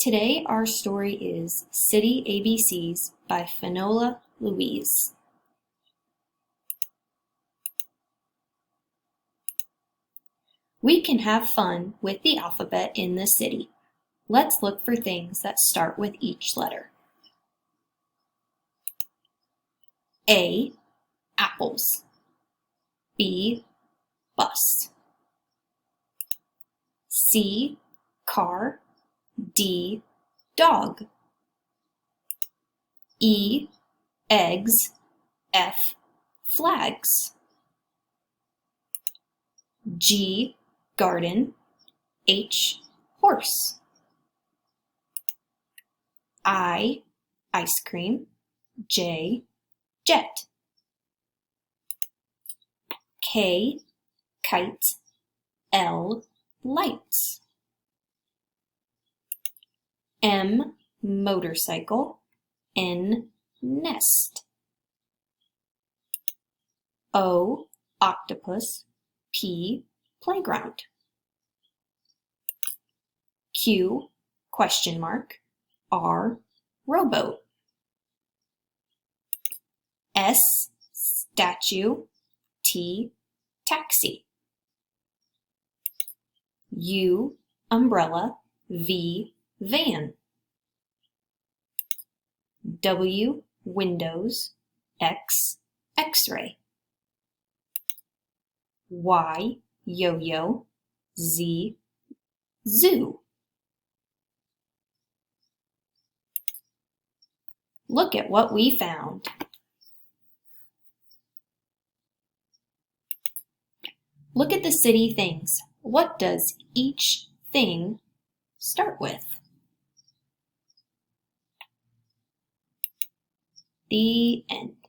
Today our story is City ABCs by Finola Louise. We can have fun with the alphabet in the city. Let's look for things that start with each letter. A. Apples. B. Bus. C. Car. D. Dog. E. Eggs. F. Flags. G. Garden. H. Horse. I. Ice cream. J. Jet. K. Kite. L. Lights. M. Motorcycle. N. Nest. O. Octopus. P. Playground. Q. Question mark. R. Rowboat. S. Statue. T. Taxi. U. Umbrella. V. Van. W. Windows. X. X-ray. Y. Yo-yo. Z. Zoo. Look at what we found. Look at the city things. What does each thing start with? The end.